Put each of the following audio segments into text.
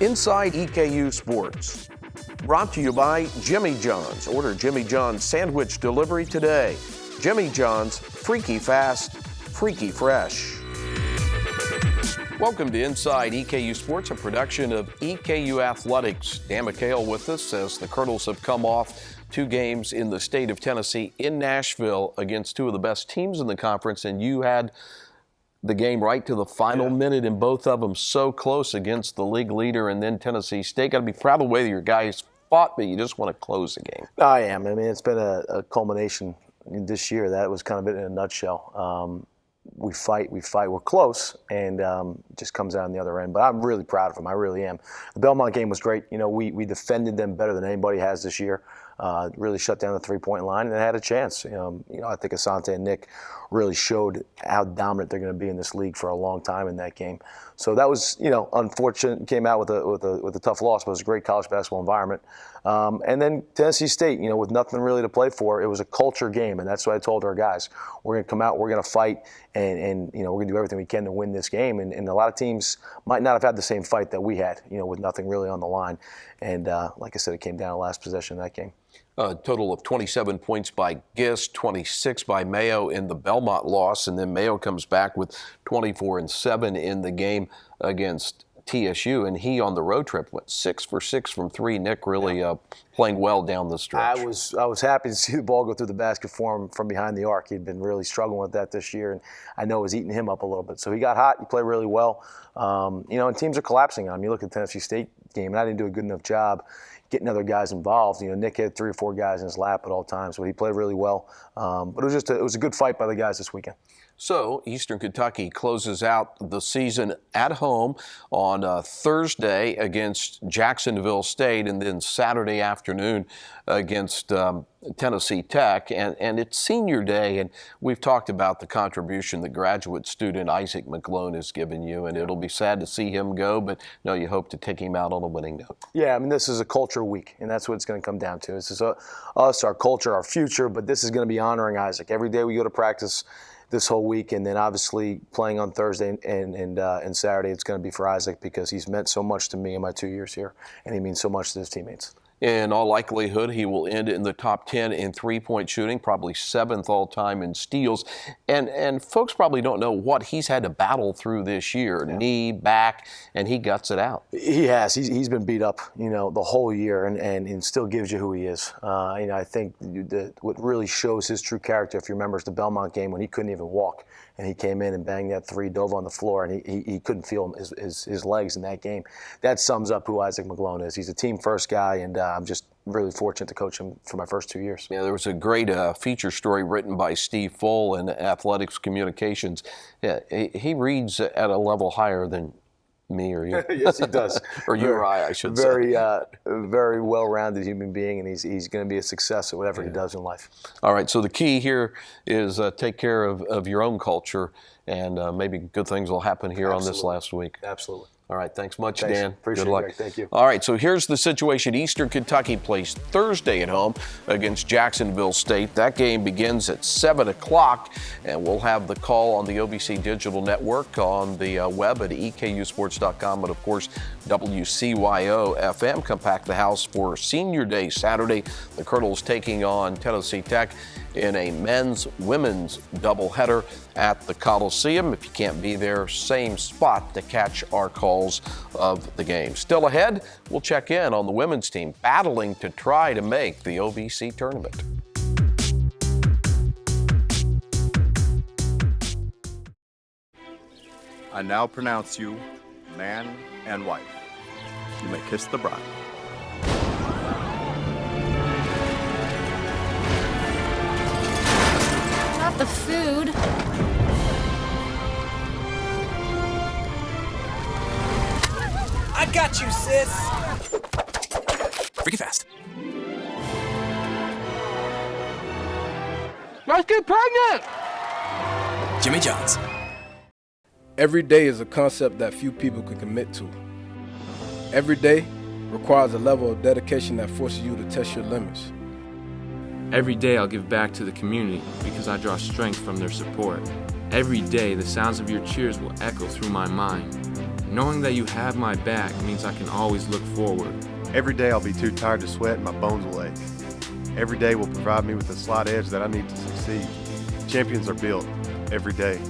Inside EKU Sports. Brought to you by Jimmy John's. Order Jimmy John's sandwich delivery today. Jimmy John's, freaky fast, freaky fresh. Welcome to Inside EKU Sports, a production of EKU Athletics. Dan McHale with us as the Colonels have come off 2 games in the state of Tennessee in Nashville against 2 of the best teams in the conference, and you had the game right to the final minute in both of them, so close against the league leader and then Tennessee State. Got to be proud of the way that your guys fought, but you just want to close the game. I am. I mean, it's been a culmination this year. That was kind of it in a nutshell. We fight, we're close, and it just comes out on the other end. But I'm really proud of them. I really am. The Belmont game was great. You know, we defended them better than anybody has this year. Really shut down the three-point line, and they had a chance. I think Asante and Nick really showed how dominant they're going to be in this league for a long time in that game. So that was, unfortunate. Came out with a tough loss, but it was a great college basketball environment. And then Tennessee State, with nothing really to play for, it was a culture game, and that's what I told our guys. We're going to come out, we're going to fight, and we're going to do everything we can to win this game. And a lot of teams might not have had the same fight that we had, with nothing really on the line. And like I said, it came down to last possession of that game. A total of 27 points by Gist, 26 by Mayo in the Belmont loss, and then Mayo comes back with 24 and 7 in the game against TSU, and he on the road trip went 6 for 6 from 3. Nick really playing well down the stretch. I was happy to see the ball go through the basket for him from behind the arc. He'd been really struggling with that this year, and I know it was eating him up a little bit. So he got hot. He played really well. And teams are collapsing on him. You look at the Tennessee State game, and I didn't do a good enough job getting other guys involved. Nick had 3 or 4 guys in his lap at all times, but he played really well. But it was a good fight by the guys this weekend. So Eastern Kentucky closes out the season at home on Thursday against Jacksonville State, and then Saturday afternoon against Tennessee Tech. And it's senior day, and we've talked about the contribution that graduate student Isaac McClone has given you, and it'll be sad to see him go, but no, you hope to take him out on a winning note. Yeah, I mean, this is a culture week, and that's what it's going to come down to. This is us, our culture, our future, but this is going to be honoring Isaac. Every day we go to practice this whole week, and then obviously playing on Thursday and Saturday, it's going to be for Isaac because he's meant so much to me in my 2 years here, and he means so much to his teammates. In all likelihood, he will end in the top 10 in three-point shooting, probably 7th all-time in steals. And folks probably don't know what he's had to battle through this year, knee, back, and he guts it out. He has. He's been beat up, the whole year, and still gives you who he is. I think what really shows his true character, if you remember, is the Belmont game when he couldn't even walk. And he came in and banged that 3, dove on the floor, and he couldn't feel his legs in that game. That sums up who Isaac McClone is. He's a team-first guy, and I'm just really fortunate to coach him for my first 2 years. Yeah, there was a great feature story written by Steve Full in Athletics Communications. Yeah, he reads at a level higher than me or you. Yes, he does. Or you or I should say. Very very well-rounded human being, and he's going to be a success at whatever he does in life. All right, so the key here is take care of your own culture, and maybe good things will happen here on this last week. Absolutely. All right, thanks much, Dan. Appreciate Good luck. It, Greg. Thank you. All right, so here's the situation. Eastern Kentucky plays Thursday at home against Jacksonville State. That game begins at 7 o'clock, and we'll have the call on the OVC Digital Network, on the web at EKUsports.com, and, of course, WCYO-FM. Come pack the house for Senior Day Saturday. The Colonels taking on Tennessee Tech in a men's-women's doubleheader at the Coliseum. If you can't be there, same spot to catch our calls of the game. Still ahead, we'll check in on the women's team battling to try to make the OVC tournament. I now pronounce you man and wife. You may kiss the bride. Not the food. I got you, sis. Freaky fast. Let's get pregnant! Jimmy John's. Every day is a concept that few people can commit to. Every day requires a level of dedication that forces you to test your limits. Every day I'll give back to the community because I draw strength from their support. Every day the sounds of your cheers will echo through my mind. Knowing that you have my back means I can always look forward. Every day I'll be too tired to sweat and my bones will ache. Every day will provide me with the slight edge that I need to succeed. Champions are built every day.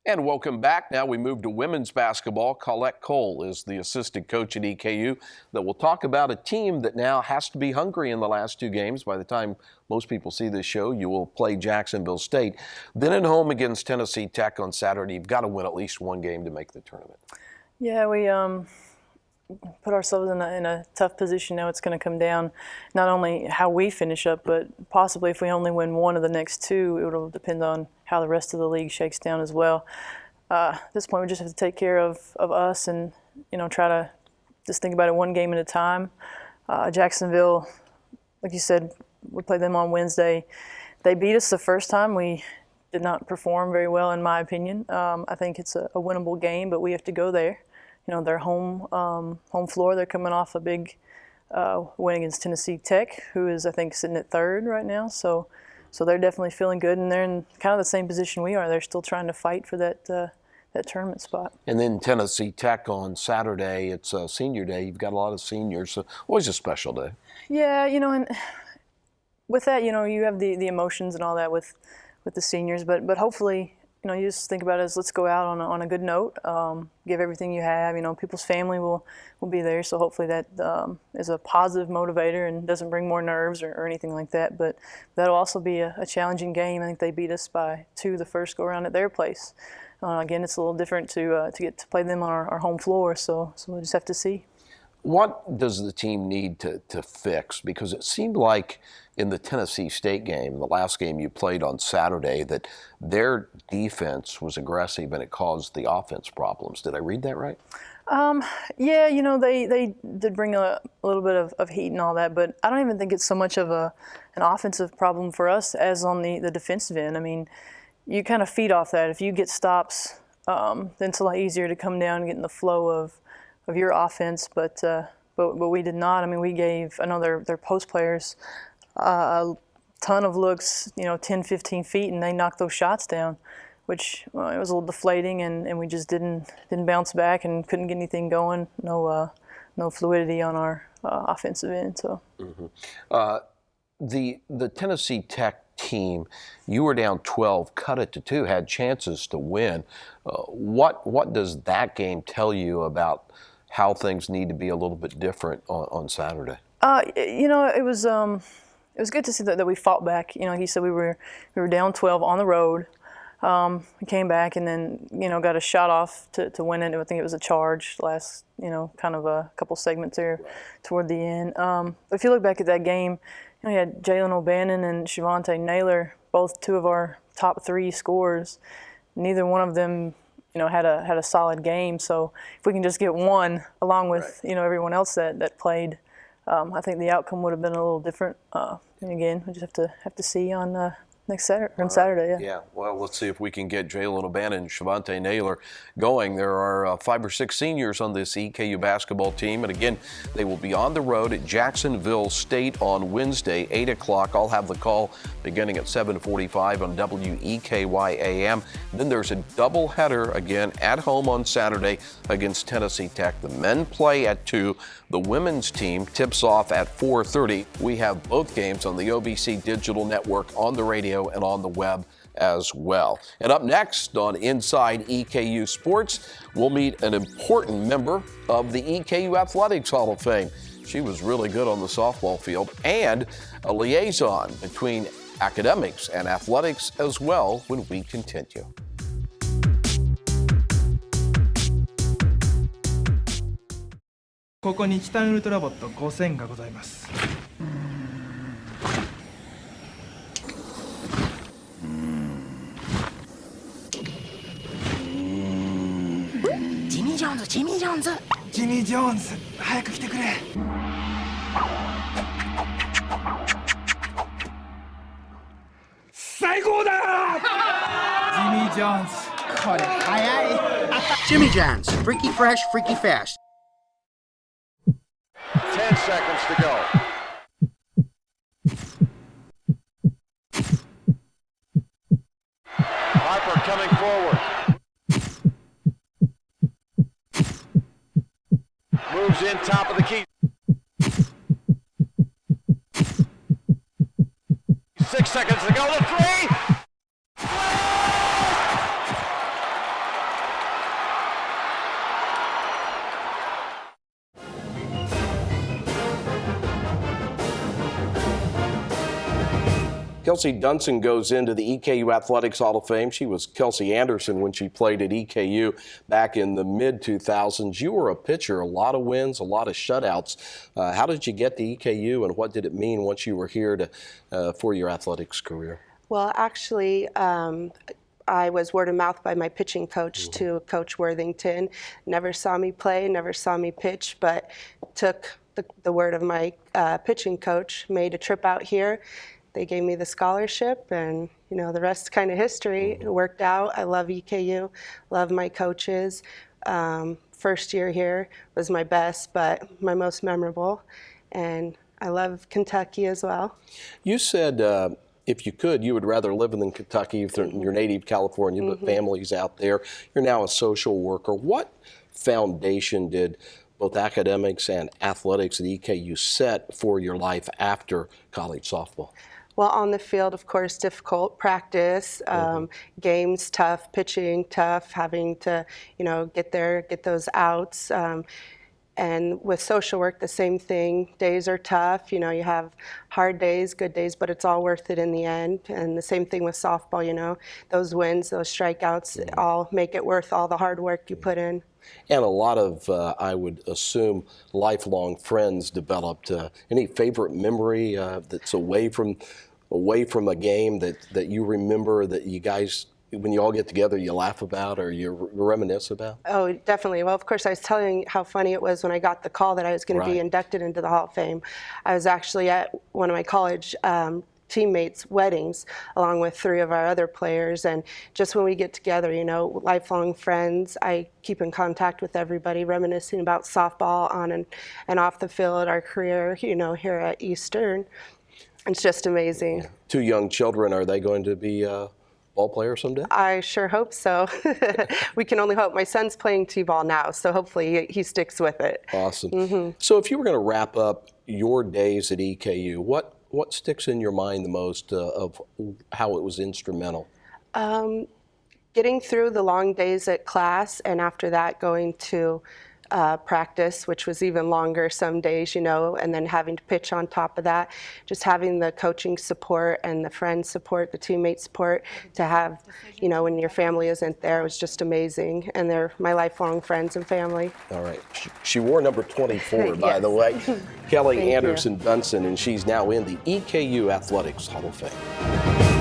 And welcome back. Now we move to women's basketball. Colette Cole is the assistant coach at EKU that will talk about a team that now has to be hungry in the last two games. By the time most people see this show, you will play Jacksonville State. Then at home against Tennessee Tech on Saturday. You've got to win at least one game to make the tournament. Yeah, we put ourselves in a tough position now. It's going to come down not only how we finish up, but possibly if we only win one of the next two, it will depend on how the rest of the league shakes down as well. At this point, we just have to take care of us and, try to just think about it one game at a time. Jacksonville, like you said, we played them on Wednesday. They beat us the first time. We did not perform very well, in my opinion. I think it's a winnable game, but we have to go there. Their home floor. They're coming off a big win against Tennessee Tech, who is, I think, sitting at third right now. So they're definitely feeling good, and they're in kind of the same position we are. They're still trying to fight for that tournament spot. And then Tennessee Tech on Saturday. It's senior day. You've got a lot of seniors. So always a special day. Yeah, and with that, you have the emotions and all that with the seniors, but hopefully. You just think about it as let's go out on a good note, give everything you have. People's family will be there, so hopefully that is a positive motivator and doesn't bring more nerves or anything like that. But that'll also be a challenging game. I think they beat us by 2 the first go-around at their place. Again, it's a little different to get to play them on our home floor, so we'll just have to see. What does the team need to fix? Because it seemed like in the Tennessee State game, the last game you played on Saturday, that their defense was aggressive and it caused the offense problems. Did I read that right? Yeah, they did bring a little bit of heat and all that, but I don't even think it's so much of an offensive problem for us as on the defensive end. I mean, you kind of feed off that. If you get stops, then it's a lot easier to come down and get in the flow of your offense, but we did not. I mean, we gave their post players a ton of looks, 10, 15 feet, and they knocked those shots down, which it was a little deflating, and we just didn't bounce back and couldn't get anything going. No fluidity on our offensive end. So the Tennessee Tech team, you were down 12, cut it to 2, had chances to win. What does that game tell you about how things need to be a little bit different on Saturday? It was good to see that we fought back. He said we were down 12 on the road. We came back and then got a shot off to win it. I think it was a charge last kind of a couple segments there toward the end. But if you look back at that game, you had Jalen O'Bannon and Shavonte Naylor, both 2 of our top 3 scorers. Neither one of them had a solid game. So if we can just get one along with everyone else that played, I think the outcome would have been a little different. And again, we just have to see on next Saturday. Yeah. Well, let's see if we can get Jalen O'Bannon and Shavonte Naylor going. There are 5 or 6 seniors on this EKU basketball team, and again, they will be on the road at Jacksonville State on Wednesday, 8 o'clock. I'll have the call beginning at 7:45 on WEKY AM. Then there's a doubleheader again at home on Saturday against Tennessee Tech. The men play at 2. The women's team tips off at 4:30. We have both games on the OBC Digital Network, on the radio, and on the web as well. And up next on Inside EKU Sports, we'll meet an important member of the EKU Athletics Hall of Fame. She was really good on the softball field, and a liaison between academics and athletics as well when we continue. ここにチタンウルトラボット5000がございます。ジミー・ジョーンズ、ジミー・ジョーンズ。ジミー・ジョーンズ、早く来てくれ。最高だ！ジミー・ジョーンズ、これ早い。Jimmy John's, freaky fresh, freaky fast. 10 seconds to go. Harper coming forward. in top of the key. 6 seconds to go. The three. Kelsey Dunson goes into the EKU Athletics Hall of Fame. She was Kelsey Anderson when she played at EKU back in the mid-2000s. You were a pitcher, a lot of wins, a lot of shutouts. How did you get to EKU, and what did it mean once you were here for your athletics career? Well, actually, I was word of mouth by my pitching coach to Coach Worthington. Never saw me play, never saw me pitch, but took the word of my pitching coach, made a trip out here. They gave me the scholarship, and the rest is kind of history. It worked out. I love EKU, love my coaches. First year here was my best, but my most memorable. And I love Kentucky as well. You said if you could, you would rather live in Kentucky if you're native California, but families out there. You're now a social worker. What foundation did both academics and athletics at EKU set for your life after college softball? Well, on the field, of course, difficult practice, games tough, pitching tough, having to, get those outs. And with social work, the same thing. Days are tough. You have hard days, good days, but it's all worth it in the end. And the same thing with softball, those wins, those strikeouts, all make it worth all the hard work you put in. And a lot of, I would assume, lifelong friends developed. Any favorite memory that's away from a game that you remember that you guys, when you all get together, you laugh about or you reminisce about? Oh, definitely. Well, of course, I was telling you how funny it was when I got the call that I was going to be inducted into the Hall of Fame. I was actually at one of my college teammates' weddings along with 3 of our other players, and just when we get together, lifelong friends, I keep in contact with everybody, reminiscing about softball on and off the field, our career, here at Eastern. It's just amazing. 2 young children, are they going to be ball players someday? I sure hope so. We can only hope. My son's playing T-ball now, so hopefully he sticks with it. Awesome. So if you were going to wrap up your days at EKU, what sticks in your mind the most of how it was instrumental? Getting through the long days at class, and after that going to practice, which was even longer some days, and then having to pitch on top of that. Just having the coaching support and the friend support, the teammate support to have, when your family isn't there, was just amazing. And they're my lifelong friends and family. All right. She wore number 24, by the way. Kelly Anderson Dunson, and she's now in the EKU Athletics Hall of Fame.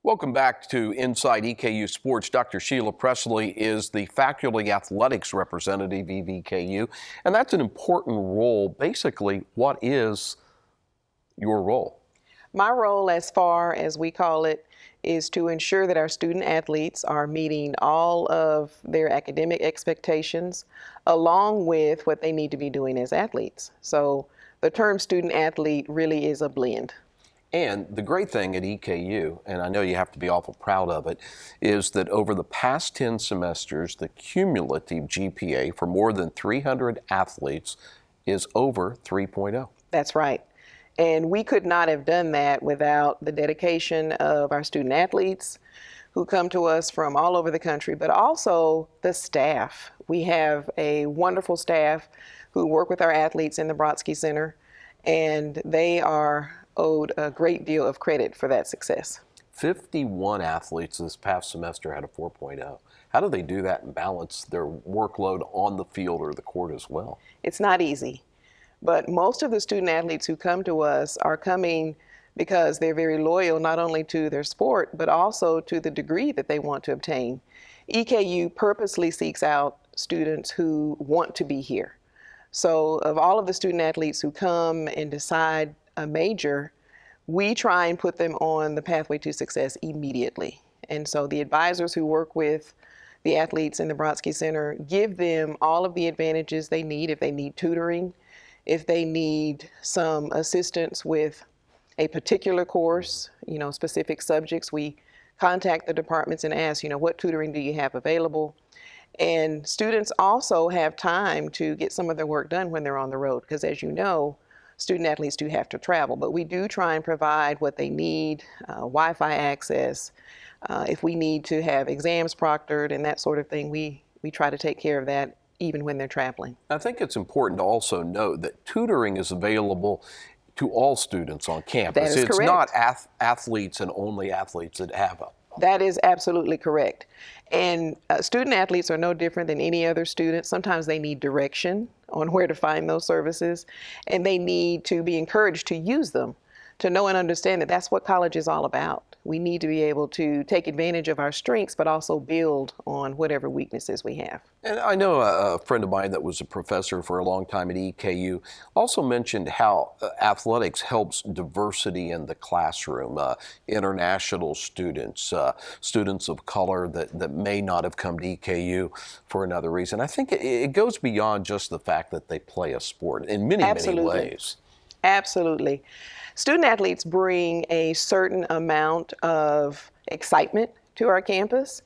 Welcome back to Inside EKU Sports. Dr. Sheila Pressley is the faculty athletics representative of EKU, and that's an important role. Basically, what is your role? My role, as far as we call it, is to ensure that our student athletes are meeting all of their academic expectations, along with what they need to be doing as athletes. So the term student athlete really is a blend. And the great thing at EKU, and I know you have to be awful proud of it, is that over the past 10 semesters, the cumulative GPA for more than 300 athletes is over 3.0. That's right. And we could not have done that without the dedication of our student athletes who come to us from all over the country, but also the staff. We have a wonderful staff who work with our athletes in the Brodsky Center, and they are owed a great deal of credit for that success. 51 athletes this past semester had a 4.0. How do they do that and balance their workload on the field or the court as well? It's not easy, but most of the student athletes who come to us are coming because they're very loyal not only to their sport, but also to the degree that they want to obtain. EKU purposely seeks out students who want to be here. So of all of the student athletes who come and decide a major, we try and put them on the pathway to success immediately. And so the advisors who work with the athletes in the Brodsky Center give them all of the advantages they need. If they need tutoring, if they need some assistance with a particular course, specific subjects, we contact the departments and ask, what tutoring do you have available? And students also have time to get some of their work done when they're on the road, because as you know, student athletes do have to travel, but we do try and provide what they need, Wi-Fi access. If we need to have exams proctored and that sort of thing, we try to take care of that even when they're traveling. I think it's important to also note that tutoring is available to all students on campus. That is it's correct. not athletes and only athletes that have it. That is absolutely correct. And student athletes are no different than any other student. Sometimes they need direction on where to find those services, and they need to be encouraged to use them, to know and understand that that's what college is all about. We need to be able to take advantage of our strengths, but also build on whatever weaknesses we have. And I know a friend of mine that was a professor for a long time at EKU also mentioned how athletics helps diversity in the classroom, international students, students of color that may not have come to EKU for another reason. I think it goes beyond just the fact that they play a sport in many ways. Absolutely. Student athletes bring a certain amount of excitement to our campus,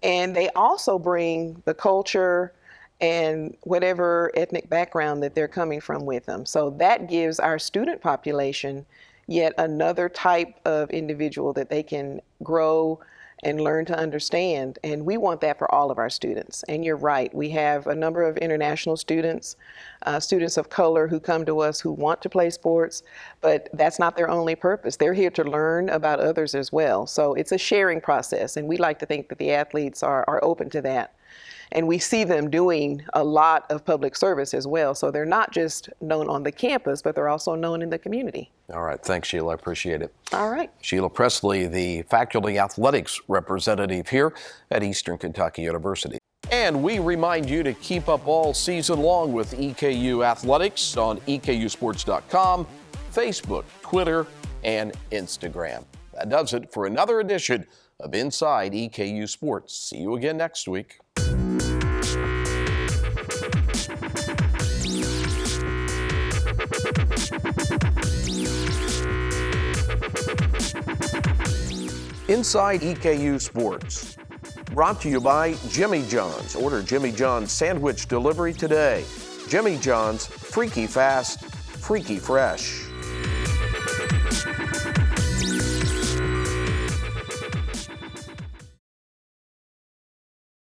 and they also bring the culture and whatever ethnic background that they're coming from with them. So that gives our student population yet another type of individual that they can grow and learn to understand. And we want that for all of our students. And you're right, we have a number of international students, students of color who come to us who want to play sports, but that's not their only purpose. They're here to learn about others as well. So it's a sharing process, and we like to think that the athletes are open to that. And we see them doing a lot of public service as well. So they're not just known on the campus, but they're also known in the community. All right. Thanks, Sheila. I appreciate it. All right. Sheila Pressley, the faculty athletics representative here at Eastern Kentucky University. And we remind you to keep up all season long with EKU athletics on EKUsports.com, Facebook, Twitter, and Instagram. That does it for another edition of Inside EKU Sports. See you again next week. Inside EKU Sports, brought to you by Jimmy John's. Order Jimmy John's sandwich delivery today. Jimmy John's, freaky fast, freaky fresh.